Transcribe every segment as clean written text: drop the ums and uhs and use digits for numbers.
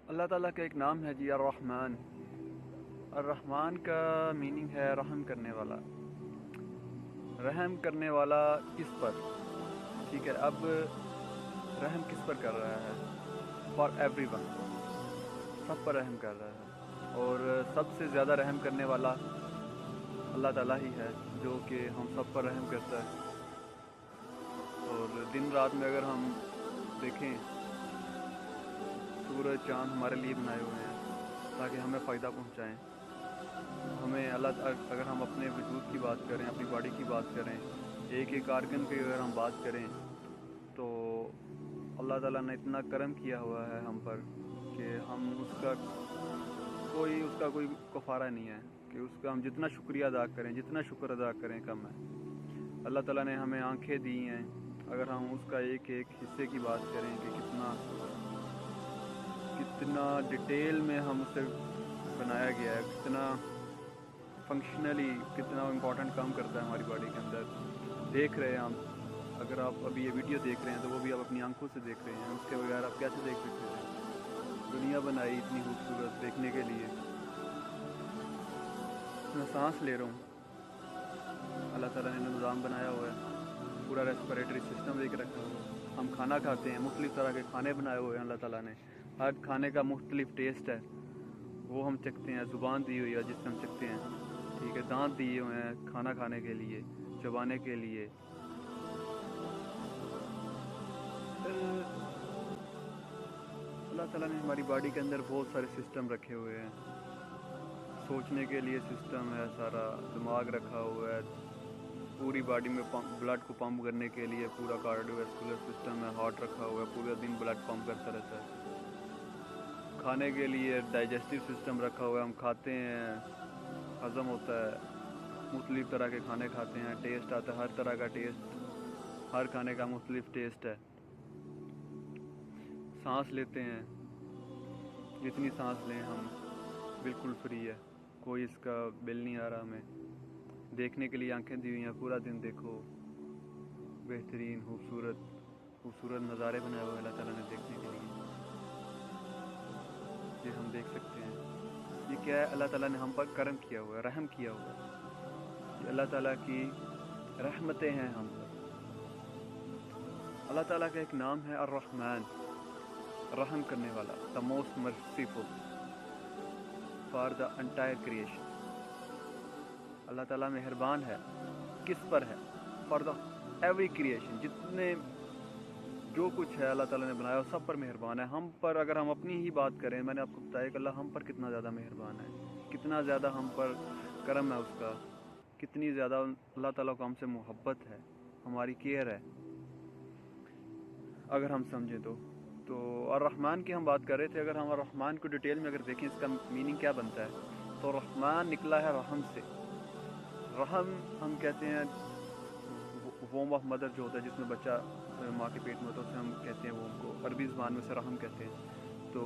اللہ تعالیٰ کا ایک نام ہے جی الرحمن۔ الرحمن کا میننگ ہے رحم کرنے والا۔ رحم کرنے والا کس پر؟ ٹھیک ہے، اب رحم کس پر کر رہا ہے؟ فار ایوری ون، سب پر رحم کر رہا ہے، اور سب سے زیادہ رحم کرنے والا اللہ تعالیٰ ہی ہے، جو کہ ہم سب پر رحم کرتا ہے۔ اور دن رات میں اگر ہم دیکھیں، سورج چاند ہمارے لیے بنائے ہوئے ہیں تاکہ ہمیں فائدہ پہنچائیں۔ ہمیں اگر ہم اپنے وجود کی بات کریں، اپنی باڈی کی بات کریں، ایک ایک آرگن کی اگر ہم بات کریں، تو اللہ تعالیٰ نے اتنا کرم کیا ہوا ہے ہم پر کہ ہم اس کا کوئی کفارہ نہیں ہے کہ اس کا ہم جتنا شکریہ ادا کریں، جتنا شکر ادا کریں کم ہے۔ اللہ تعالیٰ نے ہمیں آنکھیں دی ہیں، اگر ہم اس کا ایک ایک حصے کی بات کریں کہ کتنا ڈیٹیل میں ہم اسے بنایا گیا ہے، کتنا فنکشنلی کتنا امپورٹنٹ کام کرتا ہے ہماری باڈی کے اندر۔ دیکھ رہے ہیں ہم، اگر آپ ابھی یہ ویڈیو دیکھ رہے ہیں تو وہ بھی آپ اپنی آنکھوں سے دیکھ رہے ہیں، اس کے بغیر آپ کیسے دیکھ سکتے ہیں؟ دنیا بنائی اتنی خوبصورت دیکھنے کے لیے۔ میں سانس لے رہا ہوں، اللہ تعالیٰ نے نظام بنایا ہوا ہے، پورا ریسپریٹری سسٹم دیکھ رکھا ہوا ہے۔ ہم کھانا کھاتے ہیں، مختلف طرح کے کھانے بنائے ہوئے ہیں اللہ تعالیٰ نے، ہر کھانے کا مختلف ٹیسٹ ہے، وہ ہم چکھتے ہیں، زبان دی ہوئی ہے جس سے ہم چکھتے ہیں، ٹھیک ہے، دانت دیے ہوئے ہیں کھانا کھانے کے لیے، چبانے کے لیے۔ پھر اللہ تعالیٰ نے ہماری باڈی کے اندر بہت سارے سسٹم رکھے ہوئے ہیں، سوچنے کے لیے سسٹم ہے، سارا دماغ رکھا ہوا ہے، پوری باڈی میں بلڈ کو پمپ کرنے کے لیے پورا کارڈیو ویسکولر سسٹم ہے، ہارٹ رکھا ہوا ہے، پورے دن بلڈ پمپ کرتا رہتا ہے۔ کھانے کے لیے ڈائجسٹیو سسٹم رکھا ہوا ہے، ہم کھاتے ہیں، ہضم ہوتا ہے، مختلف طرح کے کھانے کھاتے ہیں، ٹیسٹ آتا ہے، ہر طرح کا ٹیسٹ، ہر کھانے کا مختلف ٹیسٹ ہے۔ سانس لیتے ہیں، جتنی سانس لیں ہم بالکل فری ہے، کوئی اس کا بل نہیں آ رہا ہمیں۔ دیکھنے کے لیے آنکھیں دی ہوئی ہیں، پورا دن دیکھو، بہترین خوبصورت نظارے بنائے ہوئے اللہ تعالیٰ نے دیکھنے کے لیے، یہ ہم دیکھ سکتے ہیں۔ یہ کیا ہے؟ اللہ تعالیٰ نے ہم پر کرم کیا ہوا ہے، رحم کیا ہوا ہے، یہ اللہ تعالیٰ کی رحمتیں ہیں ہم پر۔ اللہ تعالیٰ کا ایک نام ہے الرحمن، رحم کرنے والا، the most merciful for the entire creation۔ اللہ تعالیٰ مہربان ہے، کس پر ہے؟ for the every creation، جتنے جو کچھ ہے اللہ تعالیٰ نے بنایا وہ سب پر مہربان ہے۔ ہم پر اگر ہم اپنی ہی بات کریں، میں نے آپ کو بتایا کہ اللہ ہم پر کتنا زیادہ مہربان ہے، کتنا زیادہ ہم پر کرم ہے اس کا، کتنی زیادہ اللہ تعالیٰ کو ہم سے محبت ہے، ہماری کیئر ہے، اگر ہم سمجھیں تو الرحمن کی ہم بات کر رہے تھے۔ اگر ہم الرحمن کو ڈیٹیل میں اگر دیکھیں، اس کا میننگ کیا بنتا ہے، تو رحمان نکلا ہے رحم سے۔ رحم ہم کہتے ہیں ووم آف مدر جو ہوتا ہے، جس میں بچہ ماں کے پیٹ میں ہوتا ہے، اسے ہم کہتے ہیں ووم کو، عربی زبان میں اسے رحم کہتے ہیں۔ تو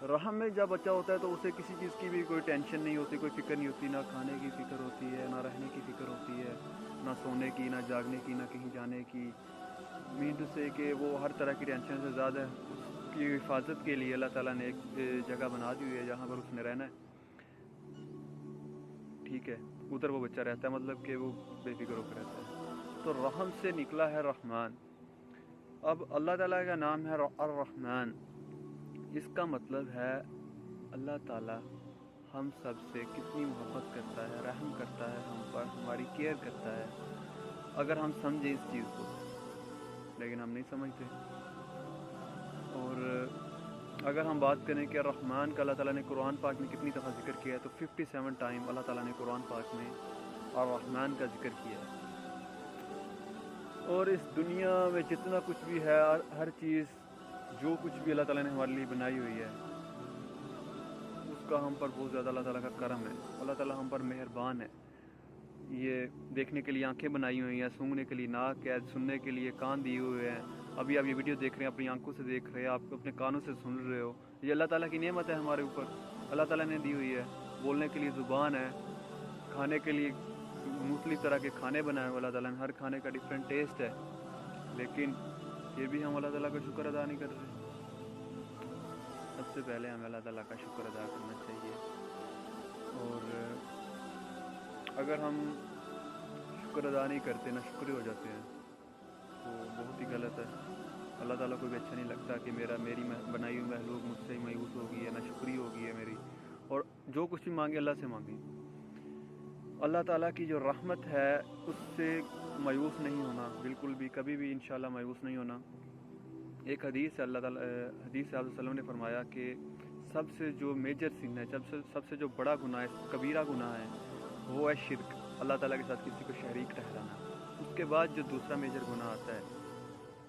رحم میں جب بچہ ہوتا ہے تو اسے کسی چیز کی بھی کوئی ٹینشن نہیں ہوتی، کوئی فکر نہیں ہوتی، نہ کھانے کی فکر ہوتی ہے، نہ رہنے کی فکر ہوتی ہے، نہ سونے کی، نہ جاگنے کی، نہ کہیں جانے کی، مین سے کہ وہ ہر طرح کی ٹینشن سے زیادہ اس کی حفاظت کے لیے اللہ تعالیٰ نے ایک جگہ بنا دی ہوئی ہے جہاں پر اس نے رہنا ہے، ٹھیک ہے، ادھر وہ بچہ رہتا ہے، مطلب کہ وہ بے فکر ہو کر رہتا ہے۔ تو رحم سے نکلا ہے رحمان۔ اب اللہ تعالیٰ کا نام ہے الرحمن، اس کا مطلب ہے اللہ تعالیٰ ہم سب سے کتنی محبت کرتا ہے، رحم کرتا ہے ہم پر، ہماری کیئر کرتا ہے، اگر ہم سمجھیں اس چیز کو، لیکن ہم نہیں سمجھتے۔ اور اگر ہم بات کریں کہ الرحمن کا اللہ تعالیٰ نے قرآن پاک میں کتنی دفعہ ذکر کیا ہے، تو 57 ٹائم اللہ تعالیٰ نے قرآن پاک میں الرحمن کا ذکر کیا ہے۔ اور اس دنیا میں جتنا کچھ بھی ہے، ہر چیز جو کچھ بھی اللہ تعالیٰ نے ہمارے لیے بنائی ہوئی ہے، اس کا ہم پر بہت زیادہ اللہ تعالیٰ کا کرم ہے، اللہ تعالیٰ ہم پر مہربان ہے۔ یہ دیکھنے کے لیے آنکھیں بنائی ہوئی ہیں، سونگنے کے لیے ناک ہے، سننے کے لیے کان دیے ہوئے ہیں، ابھی آپ یہ ویڈیو دیکھ رہے ہیں، اپنی آنکھوں سے دیکھ رہے ہیں، آپ اپنے کانوں سے سن رہے ہو، یہ اللہ تعالیٰ کی نعمت ہے ہمارے اوپر، اللہ تعالیٰ نے دی ہوئی ہے۔ بولنے کے لیے زبان ہے، کھانے کے لیے مختلف طرح کے کھانے بنائے ہوئے اللہ تعالیٰ نے، ہر کھانے کا ڈفرینٹ ٹیسٹ ہے، لیکن یہ بھی ہم اللہ تعالیٰ کا شکر ادا نہیں کر رہے۔ سے پہلے ہمیں اللہ تعالیٰ کا شکر ادا کرنا چاہیے، اور اگر ہم شکر ادا نہیں کرتے، نہ شکری ہو جاتے ہیں، تو بہت ہی غلط ہے۔ اللہ تعالیٰ کو بھی اچھا نہیں لگتا کہ میری بنائی ہوئی مخلوق مجھ سے مایوس ہو گئی ہے، نہ شکری ہو گئی ہے میری، اور جو کچھ بھی مانگے اللہ سے مانگیں۔ اللہ تعالیٰ کی جو رحمت ہے اس سے مایوس نہیں ہونا، بالکل بھی کبھی بھی انشاءاللہ مایوس نہیں ہونا۔ ایک حدیث ہے، اللہ تعالیٰ حدیث صلی اللہ علیہ وسلم نے فرمایا کہ سب سے جو میجر سن ہے، سب سے جو بڑا گناہ ہے، کبیرہ گناہ ہے، وہ ہے شرک، اللہ تعالیٰ کے ساتھ کسی کو شریک ٹھہرانا۔ اس کے بعد جو دوسرا میجر گناہ آتا ہے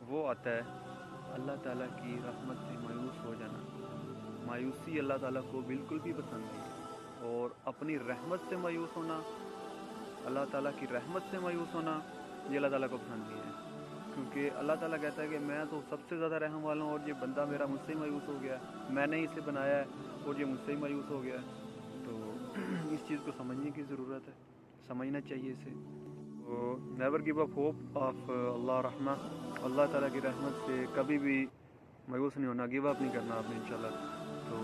وہ آتا ہے اللہ تعالیٰ کی رحمت سے مایوس ہو جانا۔ مایوسی اللہ تعالیٰ کو بالکل بھی پسند نہیں ہے، اور اپنی رحمت سے مایوس ہونا، اللہ تعالیٰ کی رحمت سے مایوس ہونا، یہ اللہ تعالیٰ کو پسند نہیں ہے، کیونکہ اللہ تعالیٰ کہتا ہے کہ میں تو سب سے زیادہ رحم والا ہوں، اور یہ بندہ میرا مجھ سے ہی مایوس ہو گیا ہے، میں نے اسے بنایا ہے اور یہ مجھ سے ہی مایوس ہو گیا ہے۔ تو اس چیز کو سمجھنے کی ضرورت ہے، سمجھنا چاہیے اسے۔ تو never give up hope of اللہ رحمہ، اللہ تعالیٰ کی رحمت سے کبھی بھی مایوس نہیں ہونا، گیو اپ نہیں کرنا آپ نے انشاءاللہ۔ تو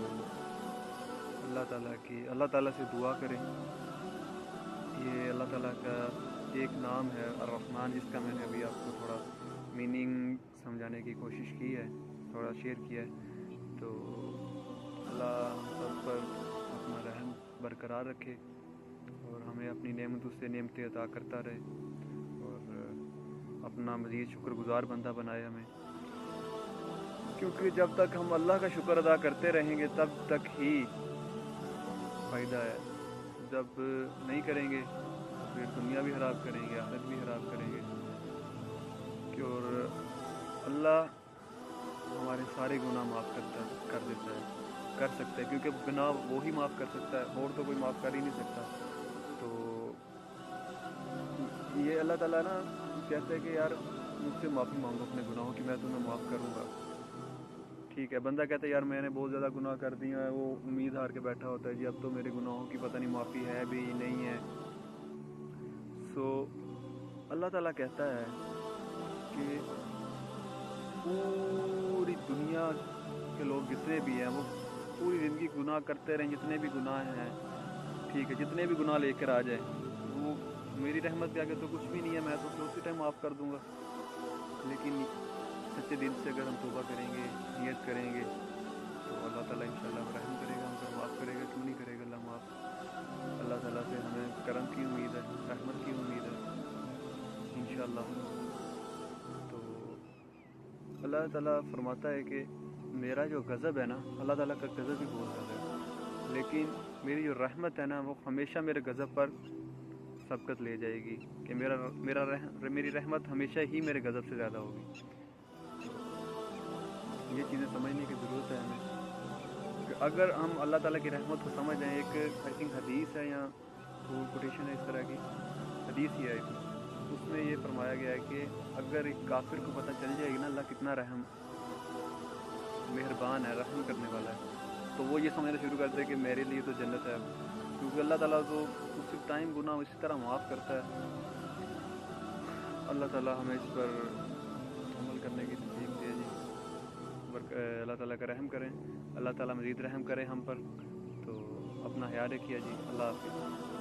اللہ تعالیٰ سے دعا کریں۔ یہ اللہ تعالیٰ کا ایک نام ہے الرحمن، جس کا میں نے ابھی آپ کو تھوڑا میننگ سمجھانے کی کوشش کی ہے، تھوڑا شیئر کیا ہے۔ تو اللہ ہم سب پر اپنا رحم برقرار رکھے، اور ہمیں اپنی نعمتوں سے نعمتیں عطا کرتا رہے، اور اپنا مزید شکر گزار بندہ بنائے ہمیں، کیونکہ جب تک ہم اللہ کا شکر ادا کرتے رہیں گے تب تک ہی فائدہ ہے۔ جب نہیں کریں گے تو پھر دنیا بھی خراب کریں گے، آخرت بھی خراب کریں گے، اور اللہ ہمارے سارے گناہ معاف کر دیتا ہے، کر سکتا ہے، کیونکہ گناہ وہی معاف کر سکتا ہے، اور تو کوئی معاف کر ہی نہیں سکتا۔ تو یہ اللہ تعالیٰ نا کہتا ہے کہ یار مجھ سے معافی مانگو اپنے گناہوں کی، میں تمہیں معاف کروں گا۔ ٹھیک ہے، بندہ کہتا ہے یار میں نے بہت زیادہ گناہ کر دیا ہے، وہ امید ہار کے بیٹھا ہوتا ہے جی اب تو میرے گناہوں کی پتہ نہیں معافی ہے بھی نہیں ہے۔ اللہ تعالیٰ کہتا ہے کہ پوری دنیا کے لوگ جتنے بھی ہیں وہ پوری زندگی گناہ کرتے رہیں، جتنے بھی گناہ ہیں، ٹھیک ہے، جتنے بھی گناہ لے کر آ جائیں، وہ میری رحمت کے آگے تو کچھ بھی نہیں ہے، میں تو اسی ٹائم معاف کر دوں گا۔ لیکن سچے دل سے اگر ہم توبہ کریں گے، نیت کریں گے، تو اللہ تعالیٰ انشاءاللہ رحم کرے گا، ہم پر معاف کرے گا، کیوں نہیں کرے گا اللہ معاف۔ اللہ تعالیٰ سے ہمیں کرم کی امید ہے، رحمت کی امید ہے انشاءاللہ۔ تو اللہ تعالیٰ فرماتا ہے کہ میرا جو غضب ہے نا، اللہ تعالیٰ کا غضب بھی بہت زیادہ ہے، لیکن میری جو رحمت ہے نا وہ ہمیشہ میرے غضب پر سبقت لے جائے گی، کہ میری رحمت ہمیشہ ہی میرے غضب سے زیادہ ہوگی۔ یہ چیزیں سمجھنے کی ضرورت ہے ہمیں، کہ اگر ہم اللہ تعالیٰ کی رحمت کو سمجھ جائیں، ایک آئی تھنک حدیث ہے یا کوٹیشن ہے، اس طرح کی حدیث ہی ہے، اس میں یہ فرمایا گیا ہے کہ اگر ایک کافر کو پتہ چل جائے گی نا اللہ کتنا مہربان ہے، رحم کرنے والا ہے، تو وہ یہ سمجھنا شروع کرتا ہے کہ میرے لیے تو جنت ہے، کیونکہ اللہ تعالیٰ تو اسی ٹائم گناہ اسی طرح معاف کرتا ہے۔ اللہ تعالیٰ ہمیں اس پر عمل کرنے کی توفیق دے جی، اللہ تعالیٰ کا رحم کریں، اللہ تعالیٰ مزید رحم کرے ہم پر۔ تو اپنا خیال رکھیے جی، اللہ حافظ۔